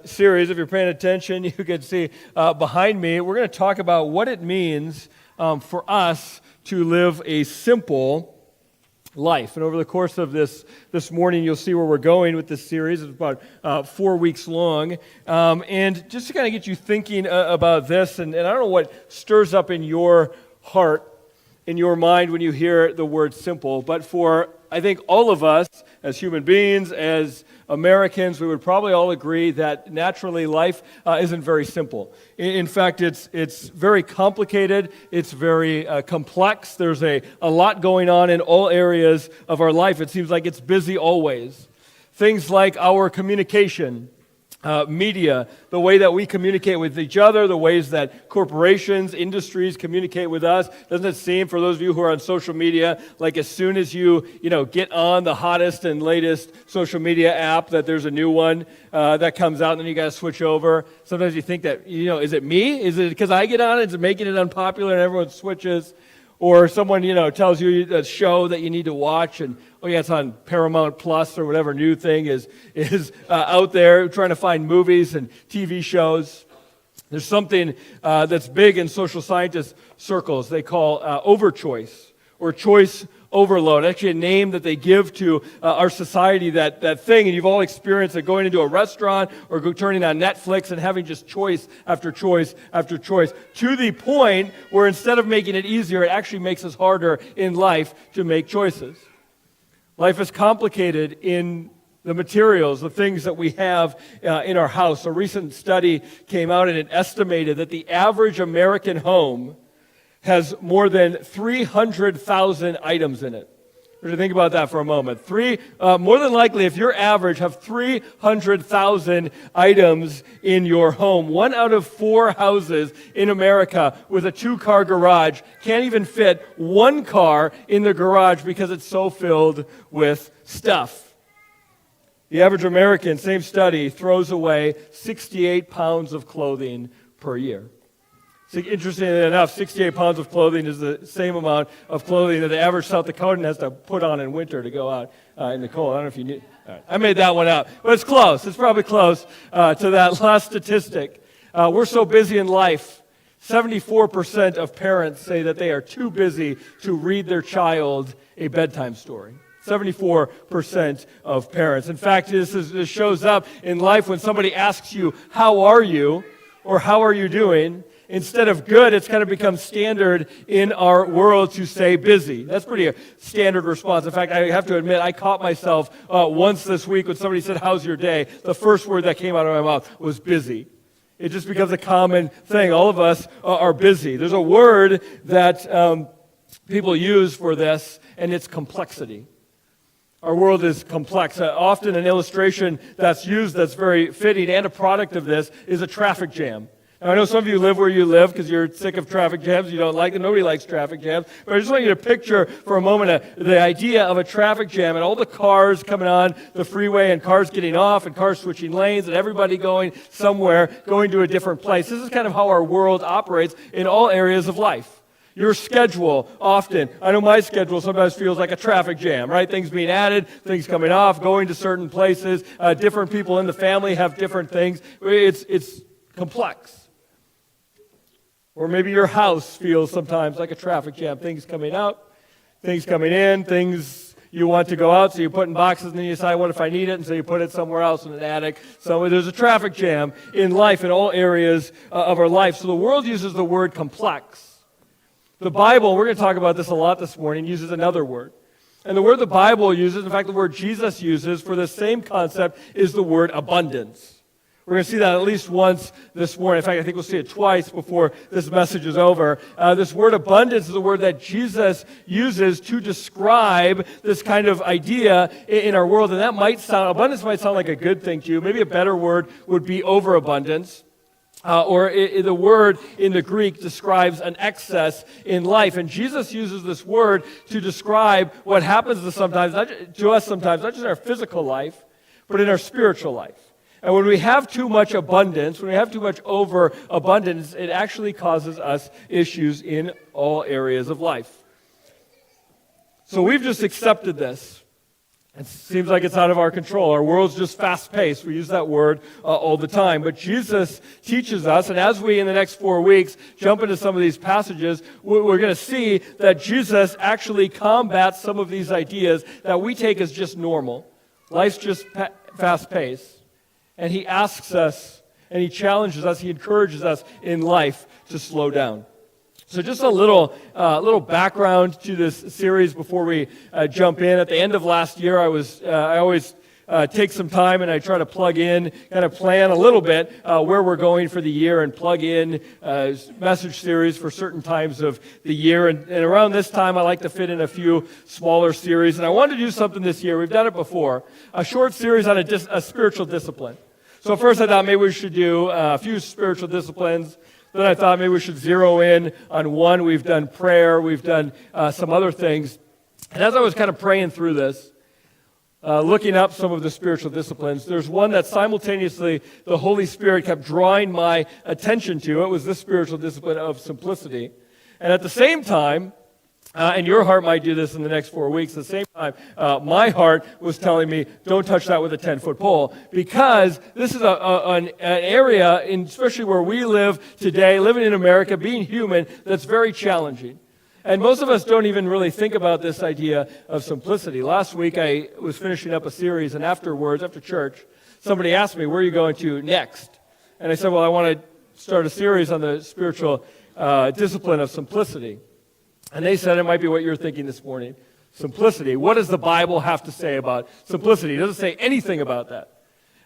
Series, if you're paying attention, you can see behind me, we're going to talk about what it means for us to live a simple life. And over the course of this morning, you'll see where we're going with this series. It's about 4 weeks long. And just to kind of get you thinking about this, and I don't know what stirs up in your heart, in your mind when you hear the word simple, but for, I think, all of us as human beings, as Americans, we would probably all agree that naturally life isn't very simple. In fact, it's very complicated. It's very complex. There's a lot going on in all areas of our life. It seems like it's busy always. Things like our communication, media, the way that we communicate with each other, the ways that corporations, industries communicate with us. Doesn't it seem, for those of you who are on social media, like as soon as you get on the hottest and latest social media app, that there's a new one that comes out, and then you got to switch over. Sometimes you think that, is it me? Is it because I get on it? Is it making it unpopular and everyone switches? Or someone, tells you a show that you need to watch, and it's on Paramount Plus or whatever new thing is out there, trying to find movies and TV shows. There's something that's big in social scientist circles they call overchoice or choice overload. Actually, a name that they give to our society, that thing, and you've all experienced it, going into a restaurant or turning on Netflix and having just choice after choice after choice, to the point where instead of making it easier, it actually makes us harder in life to make choices. Life is complicated in the materials, the things that we have in our house. A recent study came out and it estimated that the average American home has more than 300,000 items in it. What do you think about that for a moment? More than likely, if your average have 300,000 items in your home, 1 out of 4 houses in America with a 2-car garage can't even fit 1 car in the garage because it's so filled with stuff. The average American, same study, throws away 68 pounds of clothing per year. So interestingly enough, 68 pounds of clothing is the same amount of clothing that the average South Dakotan has to put on in winter to go out in the cold. I don't know if you knew. Right. I made that one up, but it's close. It's probably close to that last statistic. We're so busy in life. 74% of parents say that they are too busy to read their child a bedtime story. 74% of parents. In fact, this shows up in life when somebody asks you, "How are you?" or "How are you doing?" Instead of good, it's kind of become standard in our world to say busy. That's pretty a standard response. In fact, I have to admit, I caught myself once this week when somebody said, "How's your day?" The first word that came out of my mouth was busy. It just becomes a common thing. All of us are busy. There's a word that people use for this, and it's complexity. Our world is complex. Often an illustration that's used that's very fitting and a product of this is a traffic jam. Now, I know some of you live where you live because you're sick of traffic jams. You don't like them. Nobody likes traffic jams. But I just want you to picture for a moment the idea of a traffic jam and all the cars coming on the freeway and cars getting off and cars switching lanes and everybody going somewhere, going to a different place. This is kind of how our world operates in all areas of life. Your schedule often, I know my schedule sometimes feels like a traffic jam, right? Things being added, things coming off, going to certain places. Different people in the family have different things. It's complex. Or maybe your house feels sometimes like a traffic jam. Things coming out, things coming in, things you want to go out, so you put in boxes, and then you decide, what if I need it? And so you put it somewhere else in an attic. So there's a traffic jam in life, in all areas of our life. So the world uses the word complex. The Bible, we're going to talk about this a lot this morning, uses another word. And the word the Bible uses, in fact, the word Jesus uses for the same concept is the word abundance. We're going to see that at least once this morning. In fact, I think we'll see it twice before this message is over. This word abundance is a word that Jesus uses to describe this kind of idea in our world. And abundance might sound like a good thing to you. Maybe a better word would be overabundance. The word in the Greek describes an excess in life. And Jesus uses this word to describe what happens to us sometimes, not just in our physical life, but in our spiritual life. And when we have too much abundance, when we have too much overabundance, it actually causes us issues in all areas of life. So we've just accepted this It seems like it's out of our control. Our world's just fast-paced. We use that word all the time. But Jesus teaches us, and as we, in the next 4 weeks, jump into some of these passages, we're going to see that Jesus actually combats some of these ideas that we take as just normal. Life's just fast-paced. And he asks us, and he challenges us, he encourages us in life to slow down. So just a little background to this series before we jump in. At the end of last year, I always take some time and I try to plug in, kind of plan a little bit where we're going for the year and plug in message series for certain times of the year. And around this time, I like to fit in a few smaller series. And I wanted to do something this year. We've done it before. A short series on a spiritual discipline. So first I thought maybe we should do a few spiritual disciplines. Then I thought maybe we should zero in on one. We've done prayer. We've done some other things. And as I was kind of praying through this, looking up some of the spiritual disciplines, there's one that simultaneously the Holy Spirit kept drawing my attention to. It was this spiritual discipline of simplicity. And at the same time, and your heart might do this in the next 4 weeks. At the same time, my heart was telling me, don't touch that with a 10-foot pole, because this is an area, especially where we live today, living in America, being human, that's very challenging. And most of us don't even really think about this idea of simplicity. Last week, I was finishing up a series, and afterwards, after church, somebody asked me, where are you going to next? And I said, well, I want to start a series on the spiritual discipline of simplicity. And they said it might be what you're thinking this morning. Simplicity. What does the Bible have to say about simplicity? It doesn't say anything about that.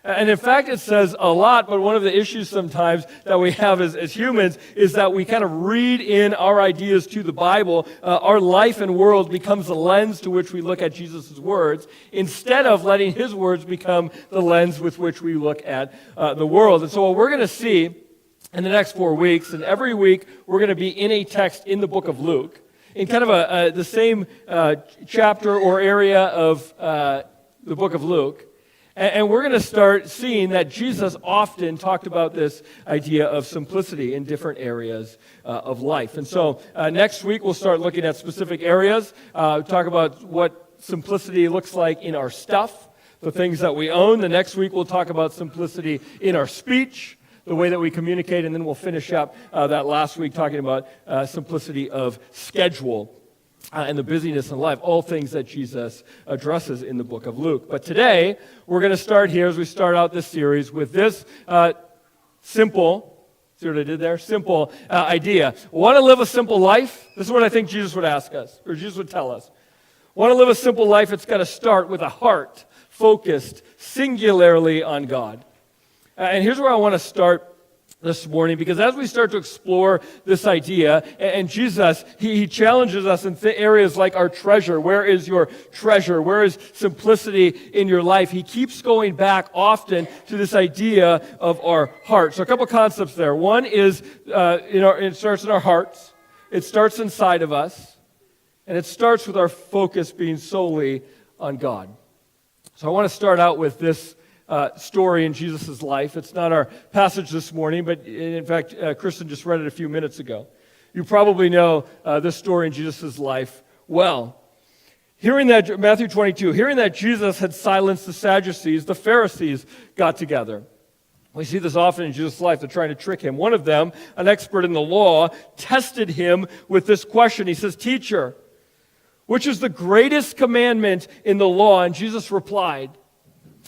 And in fact, it says a lot, but one of the issues sometimes that we have as humans is that we kind of read in our ideas to the Bible. Our life and world becomes the lens to which we look at Jesus' words, instead of letting his words become the lens with which we look at the world. And so what we're going to see in the next 4 weeks, and every week we're going to be in a text in the book of Luke, in kind of the same chapter or area of the book of Luke. And we're going to start seeing that Jesus often talked about this idea of simplicity in different areas of life. And so next week we'll start looking at specific areas, talk about what simplicity looks like in our stuff, the things that we own. The next week we'll talk about simplicity in our speech, the way that we communicate, and then we'll finish up that last week talking about simplicity of schedule and the busyness in life, all things that Jesus addresses in the book of Luke. But today, we're going to start here as we start out this series with this simple, see what I did there? Simple idea. Want to live a simple life? This is what I think Jesus would ask us, or Jesus would tell us. Want to live a simple life? It's got to start with a heart focused singularly on God. And here's where I want to start this morning, because as we start to explore this idea, and Jesus, he challenges us in areas like our treasure. Where is your treasure? Where is simplicity in your life? He keeps going back often to this idea of our heart. So a couple concepts there. One is, it starts in our hearts. It starts inside of us. And it starts with our focus being solely on God. So I want to start out with this story in Jesus' life. It's not our passage this morning, but in fact, Kristen just read it a few minutes ago. You probably know this story in Jesus' life well. Matthew 22, hearing that Jesus had silenced the Sadducees, the Pharisees got together. We see this often in Jesus' life. They're trying to trick him. One of them, an expert in the law, tested him with this question. He says, "Teacher, which is the greatest commandment in the law?" And Jesus replied,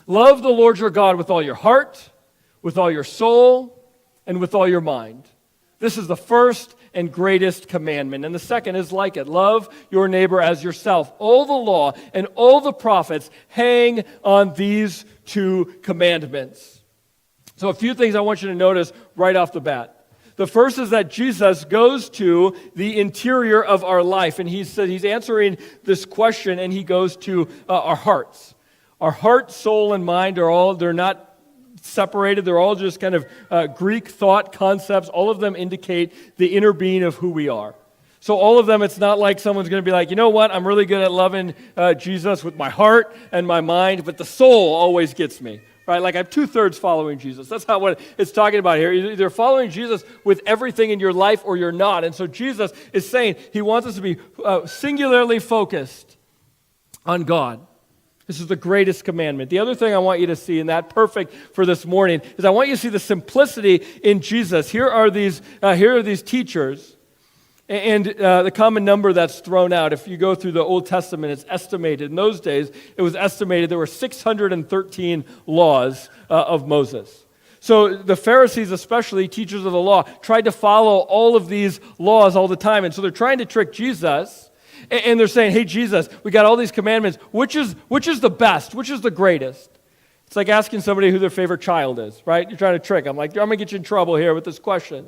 "Love the Lord your God with all your heart, with all your soul, and with all your mind. This is the first and greatest commandment. And the second is like it. Love your neighbor as yourself. All the law and all the prophets hang on these two commandments." So a few things I want you to notice right off the bat. The first is that Jesus goes to the interior of our life, and he's answering this question, and he goes to our hearts. Our heart, soul, and mind they're not separated. They're all just kind of Greek thought concepts. All of them indicate the inner being of who we are. So all of them, it's not like someone's going to be like, you know what, I'm really good at loving Jesus with my heart and my mind, but the soul always gets me. Right, like I'm 2/3 following Jesus. That's not what it's talking about here. You're either following Jesus with everything in your life or you're not. And so Jesus is saying he wants us to be singularly focused on God. This is the greatest commandment. The other thing I want you to see, and that perfect for this morning, is I want you to see the simplicity in Jesus. Here are these teachers, and the common number that's thrown out. If you go through the Old Testament, it's estimated. In those days, it was estimated there were 613 laws of Moses. So the Pharisees, especially teachers of the law, tried to follow all of these laws all the time, and so they're trying to trick Jesus. And they're saying, hey, Jesus, we got all these commandments. Which is the best? Which is the greatest? It's like asking somebody who their favorite child is, right? You're trying to trick them. Like, I'm going to get you in trouble here with this question.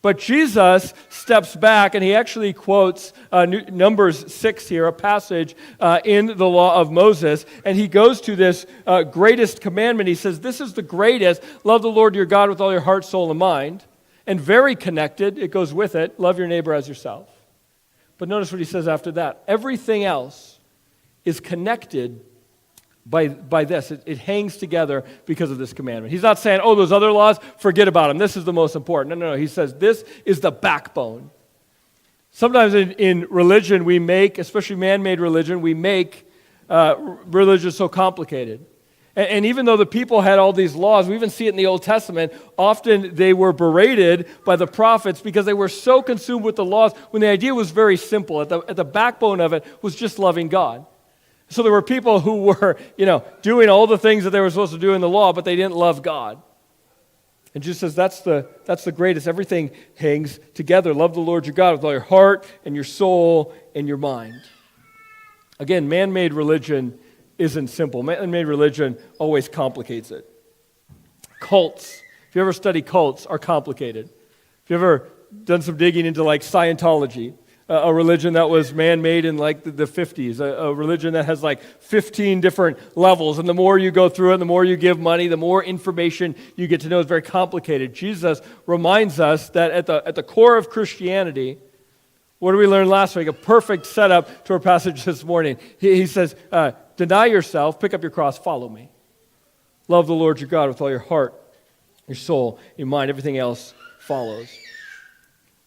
But Jesus steps back, and he actually quotes Numbers 6 here, a passage in the law of Moses. And he goes to this greatest commandment. He says, this is the greatest. Love the Lord your God with all your heart, soul, and mind. And very connected, it goes with it, love your neighbor as yourself. But notice what he says after that. Everything else is connected by this. It hangs together because of this commandment. He's not saying, oh, those other laws, forget about them. This is the most important. No. He says this is the backbone. Sometimes in religion we make, especially man-made religion, we make religion so complicated. And even though the people had all these laws, we even see it in the Old Testament, often they were berated by the prophets because they were so consumed with the laws when the idea was very simple. At the backbone of it was just loving God. So there were people who were, doing all the things that they were supposed to do in the law, but they didn't love God. And Jesus says that's the greatest. Everything hangs together. Love the Lord your God with all your heart and your soul and your mind. Again, man-made religion isn't simple. Man-made religion always complicates it. Cults, if you ever study cults, are complicated. If you ever done some digging into like Scientology, a religion that was man-made in like the 50s, a religion that has like 15 different levels, and the more you go through it, the more you give money, the more information you get to know. It's very complicated. Jesus reminds us that at the core of Christianity, what did we learn last week? A perfect setup to our passage this morning. He says, deny yourself, pick up your cross, follow me. Love the Lord your God with all your heart, your soul, your mind. Everything else follows.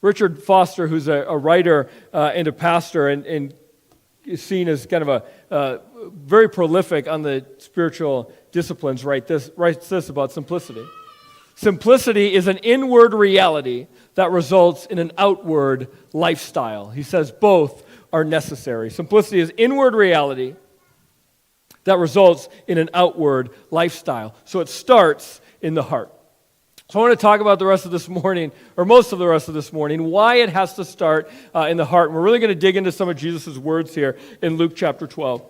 Richard Foster, who's a writer and a pastor and is seen as kind of a very prolific on the spiritual disciplines, writes this about simplicity. Simplicity is an inward reality that results in an outward lifestyle. He says both are necessary. Simplicity is inward reality that results in an outward lifestyle. So it starts in the heart. So I want to talk about the rest of this morning, or most of the rest of this morning, why it has to start in the heart. And we're really going to dig into some of Jesus' words here in Luke chapter 12. So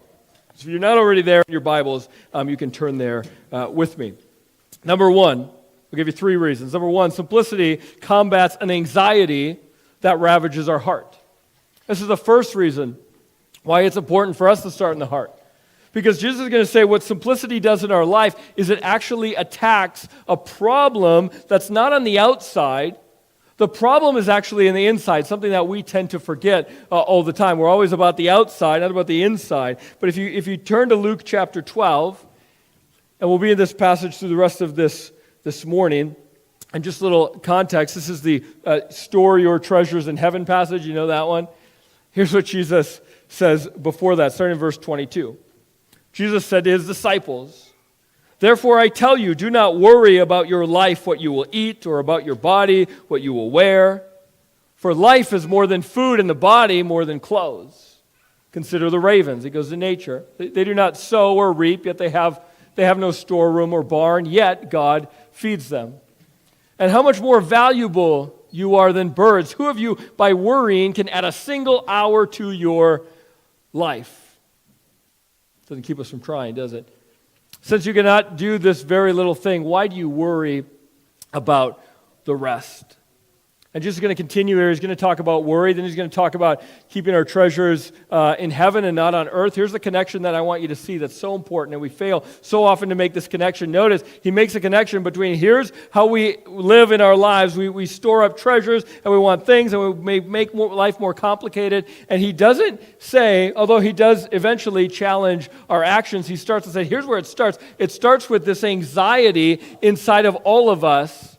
if you're not already there in your Bibles, you can turn there with me. Number one, I'll give you 3 reasons. Number one, simplicity combats an anxiety that ravages our heart. This is the first reason why it's important for us to start in the heart. Because Jesus is going to say what simplicity does in our life is it actually attacks a problem that's not on the outside. The problem is actually in the inside, something that we tend to forget all the time. We're always about the outside, not about the inside. But if you turn to Luke chapter 12, and we'll be in this passage through the rest of this morning, and just a little context, this is the store your treasures in heaven passage. You know that one? Here's what Jesus says before that, starting in verse 22. Jesus said to his disciples, "Therefore I tell you, do not worry about your life, what you will eat, or about your body, what you will wear. For life is more than food, and the body more than clothes. Consider the ravens." He goes to nature. They do not sow or reap, yet they have no storeroom or barn, yet God feeds them. And how much more valuable you are than birds. Who of you, by worrying, can add a single hour to your life? Doesn't keep us from trying, does it? Since you cannot do this very little thing, why do you worry about the rest? And Jesus is going to continue here. He's going to talk about worry. Then he's going to talk about keeping our treasures in heaven and not on earth. Here's the connection that I want you to see that's so important, and we fail so often to make this connection. Notice, he makes a connection between here's how we live in our lives. We store up treasures, and we want things, and we may make life more complicated. And he doesn't say, although he does eventually challenge our actions, he starts to say, here's where it starts. It starts with this anxiety inside of all of us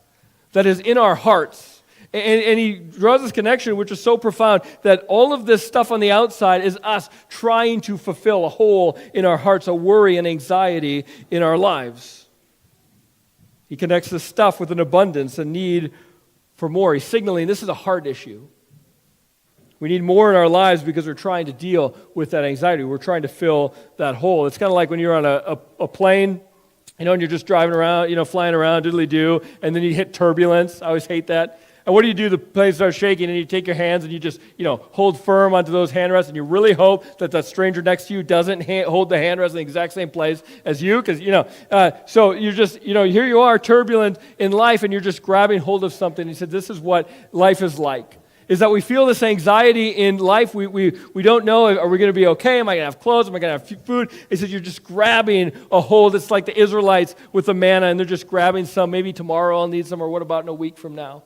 that is in our hearts. And he draws this connection, which is so profound, that all of this stuff on the outside is us trying to fulfill a hole in our hearts, a worry and anxiety in our lives. He connects this stuff with an abundance, a need for more. He's signaling this is a heart issue. We need more in our lives because we're trying to deal with that anxiety. We're trying to fill that hole. It's kind of like when you're on a plane, and you're just driving around, flying around, diddly-do, and then you hit turbulence. I always hate that. And what do? The plane starts shaking, and you take your hands and you just, hold firm onto those handrests, and you really hope that that stranger next to you doesn't hold the handrest in the exact same place as you, because, so you're just, here you are, turbulent in life, and you're just grabbing hold of something. He said, this is what life is like, is that we feel this anxiety in life. We don't know, are we going to be okay? Am I going to have clothes? Am I going to have food? He said, you're just grabbing a hold. It's like the Israelites with the manna, and they're just grabbing some. Maybe tomorrow I'll need some, or what about in a week from now?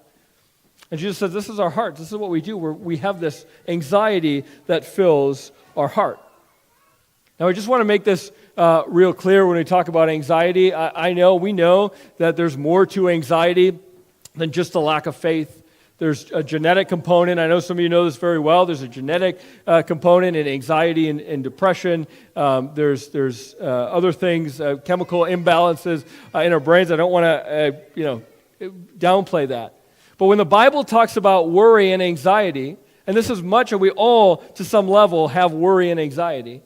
And Jesus says, this is our heart. This is what we do. We have this anxiety that fills our heart. Now, I just want to make this real clear when we talk about anxiety. We know that there's more to anxiety than just a lack of faith. There's a genetic component. I know some of you know this very well. There's a genetic component in anxiety and depression. There's other things, chemical imbalances in our brains. I don't want to, downplay that. But when the Bible talks about worry and anxiety, and this is much, and we all, to some level, have worry and anxiety,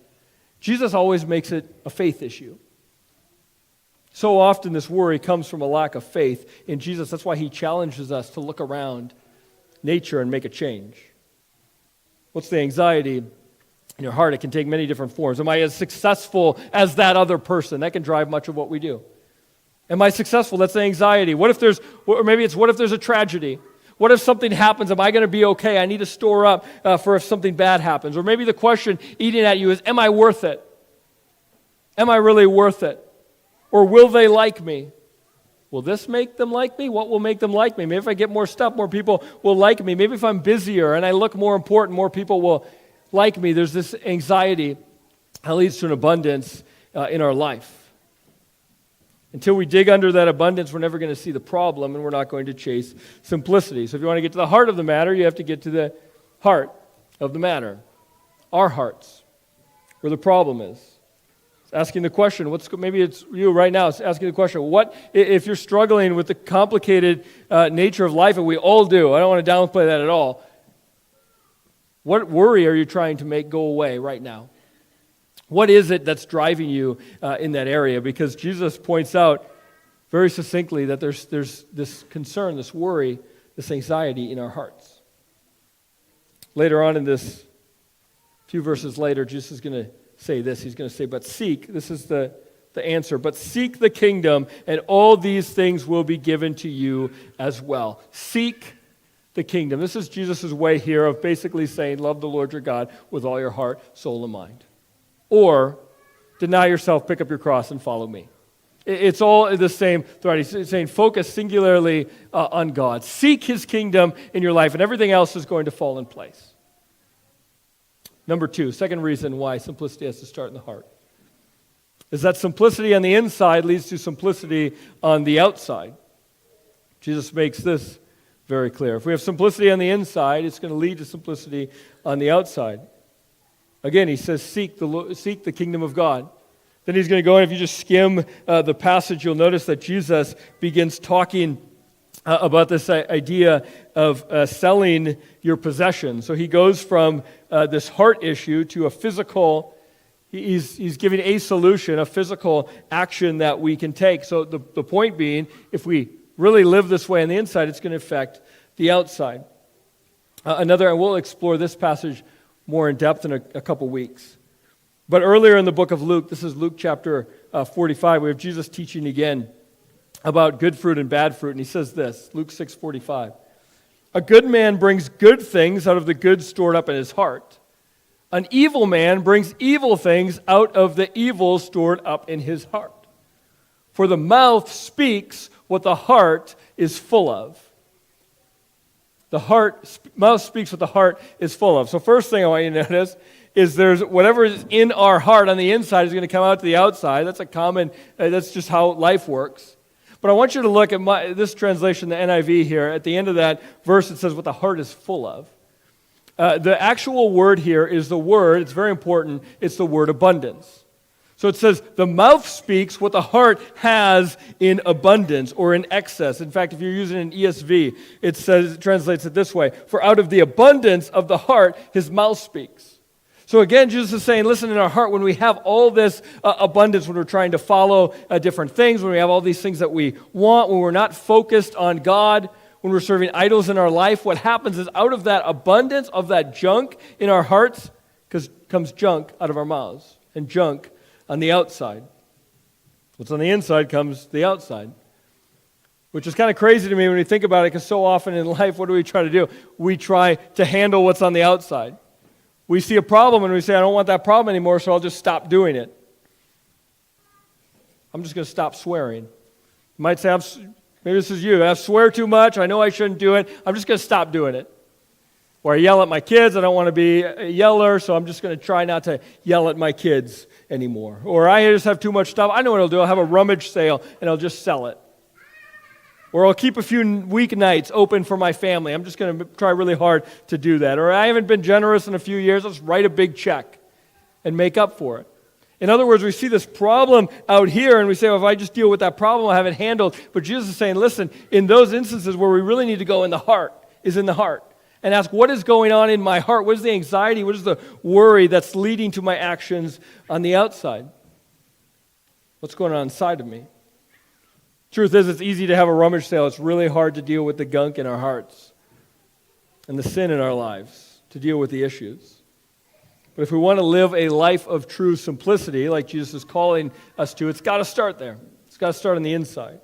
Jesus always makes it a faith issue. So often this worry comes from a lack of faith in Jesus. That's why he challenges us to look around nature and make a change. What's the anxiety in your heart? It can take many different forms. Am I as successful as that other person? That can drive much of what we do. Am I successful? That's the anxiety. What if there's a tragedy? What if something happens? Am I going to be okay? I need to store up for if something bad happens. Or maybe the question eating at you is, am I worth it? Am I really worth it? Or will they like me? Will this make them like me? What will make them like me? Maybe if I get more stuff, more people will like me. Maybe if I'm busier and I look more important, more people will like me. There's this anxiety that leads to an abundance in our life. Until we dig under that abundance, we're never going to see the problem, and we're not going to chase simplicity. So if you want to get to the heart of the matter, you have to get to the heart of the matter. Our hearts, where the problem is. It's asking the question, maybe it's you right now, it's asking the question, what if you're struggling with the complicated nature of life, and we all do, I don't want to downplay that at all, what worry are you trying to make go away right now? What is it that's driving you in that area? Because Jesus points out very succinctly that there's this concern, this worry, this anxiety in our hearts. Later on in this, few verses later, Jesus is going to say this. He's going to say, but seek, this is the answer, but seek the kingdom, and all these things will be given to you as well. Seek the kingdom. This is Jesus' way here of basically saying, love the Lord your God with all your heart, soul, and mind. Or deny yourself, pick up your cross, and follow me. It's all the same thread. He's saying focus singularly on God. Seek his kingdom in your life, and everything else is going to fall in place. Number two, second reason why simplicity has to start in the heart, is that simplicity on the inside leads to simplicity on the outside. Jesus makes this very clear. If we have simplicity on the inside, it's going to lead to simplicity on the outside. Again, he says, seek the kingdom of God. Then he's going to go, and if you just skim the passage, you'll notice that Jesus begins talking about this idea of selling your possessions. So he goes from this heart issue to a physical, he's giving a solution, a physical action that we can take. So the point being, if we really live this way on the inside, it's going to affect the outside. And we'll explore this passage more in depth in a couple weeks. But earlier in the book of Luke, this is Luke chapter 45, we have Jesus teaching again about good fruit and bad fruit. And he says this, Luke 6:45. A good man brings good things out of the good stored up in his heart. An evil man brings evil things out of the evil stored up in his heart. For the mouth speaks what the heart is full of. The mouth speaks what the heart is full of. So first thing I want you to notice is there's whatever is in our heart on the inside is going to come out to the outside. That's that's just how life works. But I want you to look at this translation, the NIV here. At the end of that verse, it says what the heart is full of. The actual word here is the word, it's very important, it's the word abundance. So it says, the mouth speaks what the heart has in abundance or in excess. In fact, if you're using an ESV, it translates it this way: for out of the abundance of the heart, his mouth speaks. So again, Jesus is saying, listen, in our heart, when we have all this abundance, when we're trying to follow different things, when we have all these things that we want, when we're not focused on God, when we're serving idols in our life, what happens is out of that abundance of that junk in our hearts comes junk out of our mouths, and junk on the outside. What's on the inside comes the outside, which is kind of crazy to me when you think about it, because so often in life, what do we try to do? We try to handle what's on the outside. We see a problem and we say, I don't want that problem anymore, so I'll just stop doing it. I'm just going to stop swearing. You might say, maybe this is you. I swear too much. I know I shouldn't do it. I'm just going to stop doing it. Or I yell at my kids. I don't want to be a yeller, so I'm just going to try not to yell at my kids anymore. Or I just have too much stuff. I know what I'll do. I'll have a rummage sale and I'll just sell it. Or I'll keep a few weeknights open for my family. I'm just going to try really hard to do that. Or I haven't been generous in a few years. Let's write a big check and make up for it. In other words, we see this problem out here and we say, well, if I just deal with that problem, I'll have it handled. But Jesus is saying, listen, in those instances where we really need to go in the heart, is in the heart. And ask, what is going on in my heart? What is the anxiety? What is the worry that's leading to my actions on the outside? What's going on inside of me? Truth is, it's easy to have a rummage sale. It's really hard to deal with the gunk in our hearts and the sin in our lives, to deal with the issues. But if we want to live a life of true simplicity, like Jesus is calling us to, it's got to start there. It's got to start on the inside.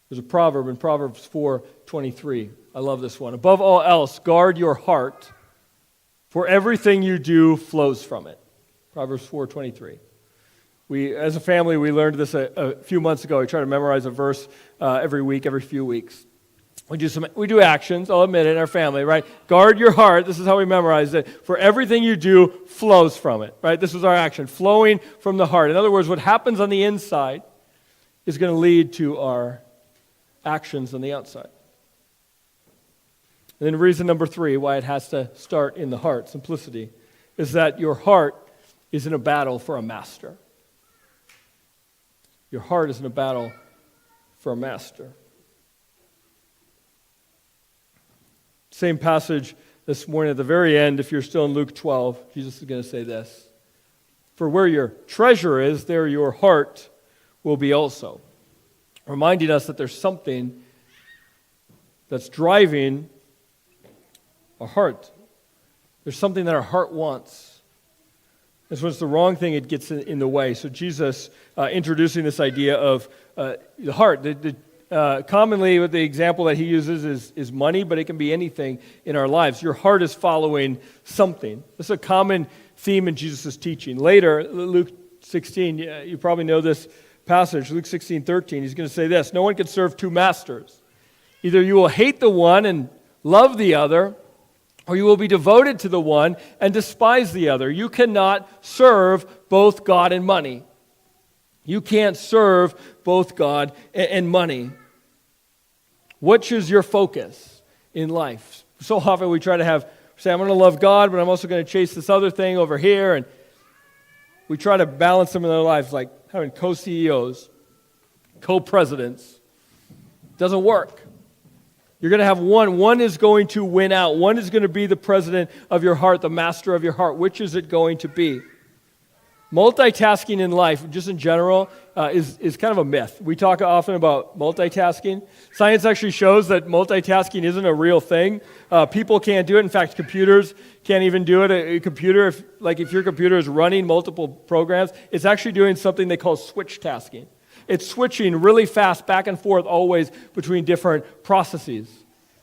There's a proverb in Proverbs 4:23. I love this one. Above all else, guard your heart, for everything you do flows from it. Proverbs 4:23. As a family, we learned this a few months ago. We try to memorize a verse every week, every few weeks. We do actions, I'll admit it, in our family, right? Guard your heart. This is how we memorize it. For everything you do flows from it, right? This was our action, flowing from the heart. In other words, what happens on the inside is going to lead to our actions on the outside. And then reason number 3, why it has to start in the heart, simplicity, is that your heart is in a battle for a master. Your heart is in a battle for a master. Same passage this morning at the very end, if you're still in Luke 12, Jesus is going to say this: for where your treasure is, there your heart will be also. Reminding us that there's something that's driving our heart. There's something that our heart wants. And so when it's the wrong thing, it gets in the way. So Jesus, introducing this idea of the heart, commonly with the example that he uses is money, but it can be anything in our lives. Your heart is following something. This is a common theme in Jesus' teaching. Later, Luke 16, you probably know this passage, Luke 16:13, he's going to say this: no one can serve two masters. Either you will hate the one and love the other, or you will be devoted to the one and despise the other. You cannot serve both God and money. You can't serve both God and money. Which is your focus in life? So often we try to say, I'm going to love God, but I'm also going to chase this other thing over here. And we try to balance them in their lives, like having co-CEOs, co-presidents. Doesn't work. You're going to have one. One is going to win out. One is going to be the president of your heart, the master of your heart. Which is it going to be? Multitasking in life, just in general, is kind of a myth. We talk often about multitasking. Science actually shows that multitasking isn't a real thing. People can't do it. In fact, computers can't even do it. A computer, if your computer is running multiple programs, it's actually doing something they call switch tasking. It's switching really fast back and forth always between different processes.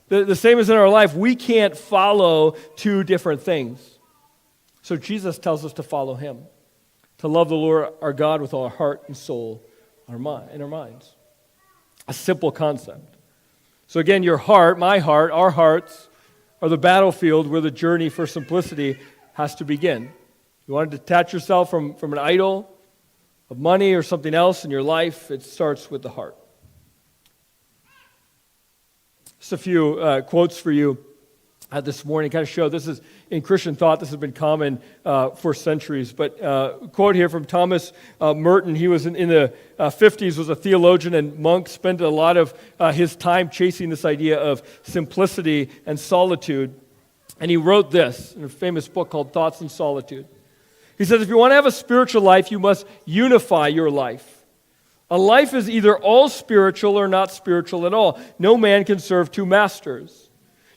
The same as in our life, we can't follow two different things. So Jesus tells us to follow him, to love the Lord our God with all our heart and soul and our minds. A simple concept. So again, your heart, my heart, our hearts are the battlefield where the journey for simplicity has to begin. You want to detach yourself from an idol, of money or something else in your life, it starts with the heart. Just a few quotes for you this morning, kind of show this is in Christian thought. This has been common for centuries. But quote here from Thomas Merton. He was in the 50s, was a theologian and monk, spent a lot of his time chasing this idea of simplicity and solitude. And he wrote this in a famous book called Thoughts on Solitude. He says, if you want to have a spiritual life, you must unify your life. A life is either all spiritual or not spiritual at all. No man can serve two masters.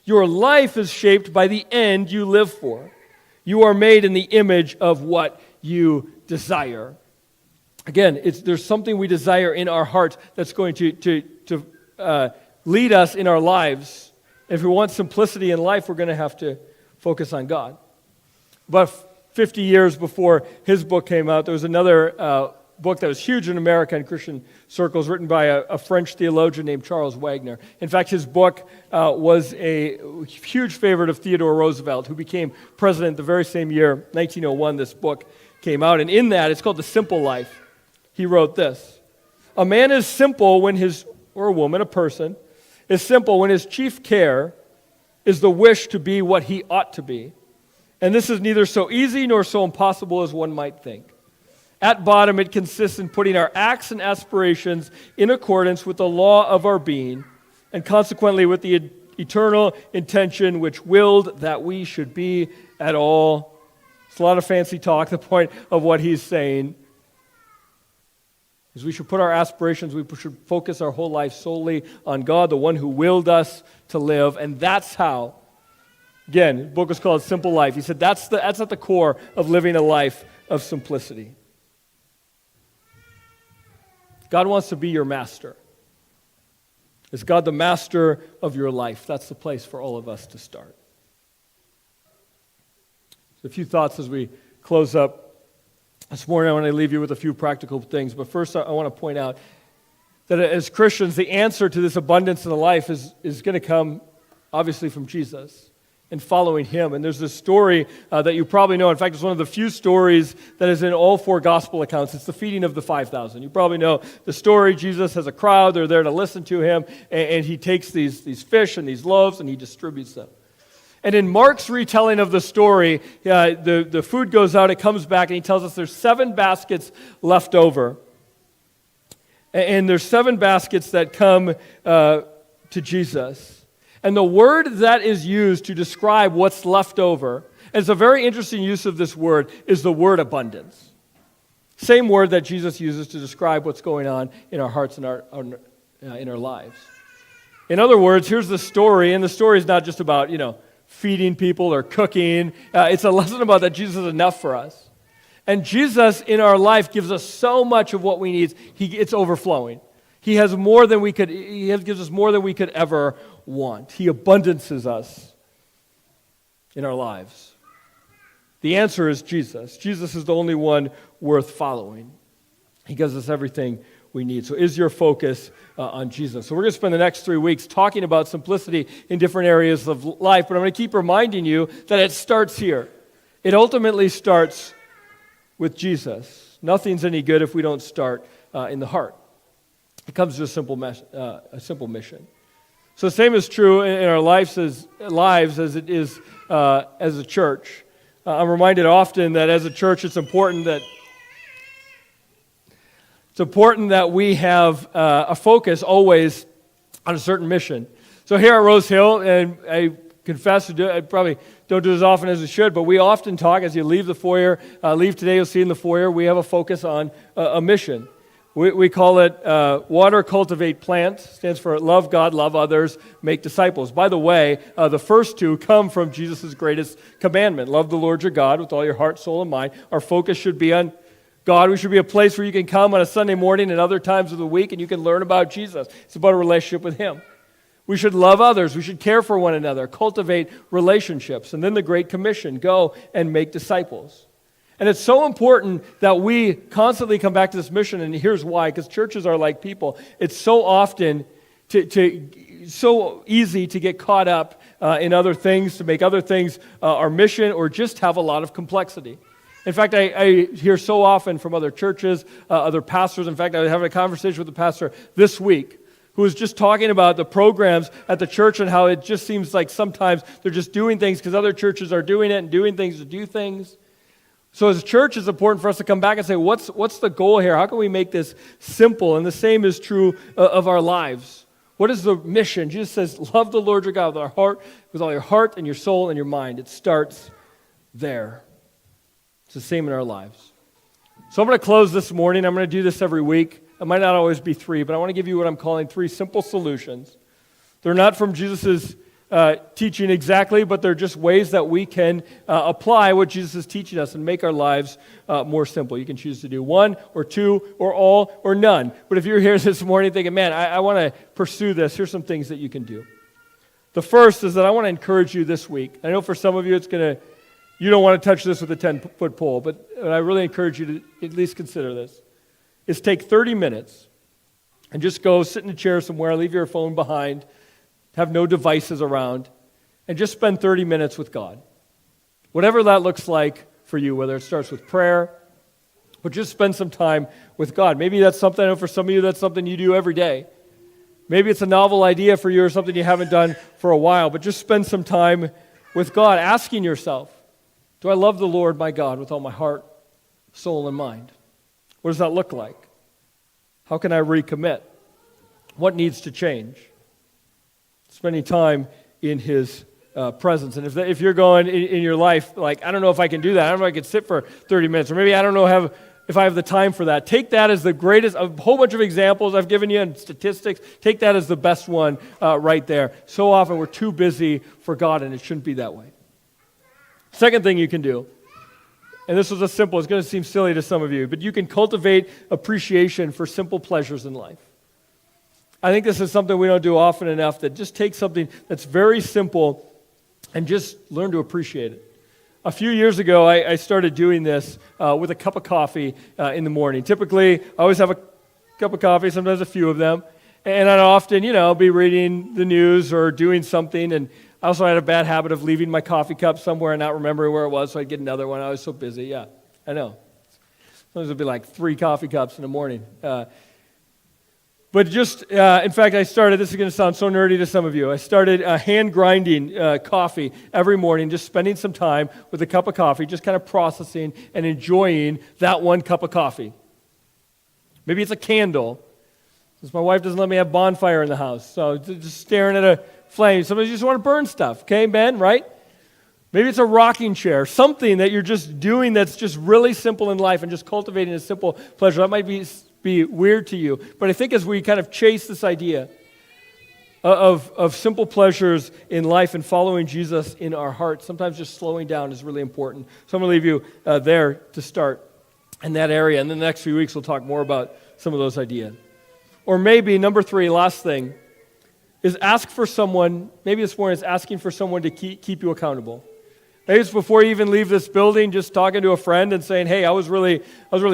Your life is shaped by the end you live for. You are made in the image of what you desire. Again, there's something we desire in our hearts that's going to lead us in our lives. If we want simplicity in life, we're going to have to focus on God. About 50 years before his book came out, there was another book that was huge in America in Christian circles, written by a French theologian named Charles Wagner. In fact, his book was a huge favorite of Theodore Roosevelt, who became president the very same year, 1901, this book came out. And in that, it's called The Simple Life. He wrote this: a man is simple when or a woman, a person, is simple when his chief care is the wish to be what he ought to be. And this is neither so easy nor so impossible as one might think. At bottom, it consists in putting our acts and aspirations in accordance with the law of our being, and consequently with the eternal intention which willed that we should be at all. It's a lot of fancy talk. The point of what he's saying is we should put our aspirations, we should focus our whole life solely on God, the one who willed us to live, and that's how. Again, the book was called Simple Life. He said that's at the core of living a life of simplicity. God wants to be your master. Is God the master of your life? That's the place for all of us to start. So a few thoughts as we close up this morning. I want to leave you with a few practical things. But first, I want to point out that as Christians, the answer to this abundance in the life is going to come, obviously, from Jesus and following him. And there's this story that you probably know. In fact, it's one of the few stories that is in all four gospel accounts. It's the feeding of the 5,000. You probably know the story. Jesus has a crowd. They're there to listen to him. And he takes these fish and these loaves and he distributes them. And in Mark's retelling of the story, the food goes out, it comes back, and he tells us there's 7 baskets left over. And there's 7 baskets that come to Jesus. And the word that is used to describe what's left over, and it's a very interesting use of this word, is the word abundance. Same word that Jesus uses to describe what's going on in our hearts and in our lives. In other words, here's the story, and the story is not just about, feeding people or cooking. It's a lesson about that Jesus is enough for us. And Jesus in our life gives us so much of what we need. It's overflowing. He has more than we could. Gives us more than we could ever want. He abundances us in our lives. The answer is Jesus. Jesus is the only one worth following. He gives us everything we need. So is your focus on Jesus? So we're going to spend the next 3 weeks talking about simplicity in different areas of life, but I'm going to keep reminding you that it starts here. It ultimately starts with Jesus. Nothing's any good if we don't start in the heart. It comes to a simple mission. So the same is true in our lives as it is as a church. I'm reminded often that as a church, it's important that we have a focus always on a certain mission. So here at Rose Hill, and I confess I probably don't do as often as I should, but we often talk as you leave the foyer. Leave today, you'll see in the foyer, we have a focus on a mission. We call it Water, Cultivate, Plant. Stands for Love God, Love Others, Make Disciples. By the way, the first two come from Jesus' greatest commandment. Love the Lord your God with all your heart, soul, and mind. Our focus should be on God. We should be a place where you can come on a Sunday morning and other times of the week and you can learn about Jesus. It's about a relationship with him. We should love others. We should care for one another, cultivate relationships. And then the Great Commission, go and make disciples. And it's so important that we constantly come back to this mission, and here's why, because churches are like people. It's so often so easy to get caught up in other things, to make other things our mission, or just have a lot of complexity. In fact, I hear so often from other churches, other pastors. In fact, I was having a conversation with a pastor this week who was just talking about the programs at the church and how it just seems like sometimes they're just doing things because other churches are doing it and doing things to do things. So as a church, it's important for us to come back and say, what's the goal here? How can we make this simple? And the same is true of our lives. What is the mission? Jesus says, love the Lord your God with all your heart and your soul and your mind. It starts there. It's the same in our lives. So I'm going to close this morning. I'm going to do this every week. It might not always be 3, but I want to give you what I'm calling 3 simple solutions. They're not from Jesus' teaching exactly, but they're just ways that we can apply what Jesus is teaching us and make our lives more simple. You can choose to do 1 or 2 or all or none. But if you're here this morning thinking, man, I want to pursue this, here's some things that you can do. The first is that I want to encourage you this week. I know for some of you you don't want to touch this with a 10-foot pole, but I really encourage you to at least consider this. Is take 30 minutes and just go sit in a chair somewhere, leave your phone behind, have no devices around, and just spend 30 minutes with God. Whatever that looks like for you, whether it starts with prayer, but just spend some time with God. Maybe that's something, I know for some of you, that's something you do every day. Maybe it's a novel idea for you or something you haven't done for a while, but just spend some time with God, asking yourself, do I love the Lord my God with all my heart, soul, and mind? What does that look like? How can I recommit? What needs to change? Spending time in His presence. And if you're going in your life, like, I don't know if I can do that. I don't know if I can sit for 30 minutes. Or maybe I don't know if I have the time for that. Take that as the greatest, a whole bunch of examples I've given you and statistics. Take that as the best one right there. So often we're too busy for God, and it shouldn't be that way. Second thing you can do, and this was it's going to seem silly to some of you, but you can cultivate appreciation for simple pleasures in life. I think this is something we don't do often enough, that just take something that's very simple and just learn to appreciate it. A few years ago, I started doing this with a cup of coffee in the morning. Typically, I always have a cup of coffee, sometimes a few of them, and I'd often, be reading the news or doing something, and I also had a bad habit of leaving my coffee cup somewhere and not remembering where it was, so I'd get another one. I was so busy. Yeah, I know. Sometimes it'd be like 3 coffee cups in the morning. But just, in fact, this is going to sound so nerdy to some of you, I started hand grinding coffee every morning, just spending some time with a cup of coffee, just kind of processing and enjoying that one cup of coffee. Maybe it's a candle, since my wife doesn't let me have bonfire in the house, so just staring at a flame. Sometimes you just want to burn stuff, okay, Ben, right? Maybe it's a rocking chair, something that you're just doing that's just really simple in life and just cultivating a simple pleasure. That might be weird to you, but I think as we kind of chase this idea of simple pleasures in life and following Jesus in our hearts, sometimes just slowing down is really important. So I'm going to leave you there to start in that area, and in the next few weeks we'll talk more about some of those ideas. Or maybe, number 3, last thing, is ask for someone, maybe this morning is asking for someone to keep you accountable. Maybe it's before you even leave this building, just talking to a friend and saying, hey, I was really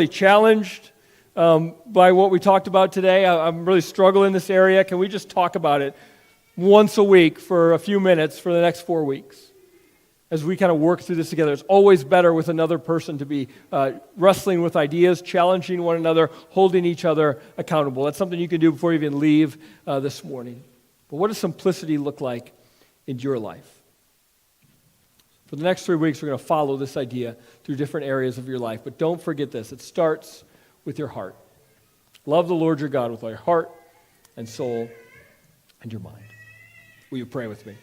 challenged by what we talked about today. I'm really struggling in this area. Can we just talk about it once a week for a few minutes for the next 4 weeks as we kind of work through this together? It's always better with another person to be wrestling with ideas, challenging one another, holding each other accountable. That's something you can do before you even leave this morning. But what does simplicity look like in your life? For the next 3 weeks, we're going to follow this idea through different areas of your life. But don't forget this. It starts with your heart. Love the Lord your God with all your heart and soul and your mind. Will you pray with me?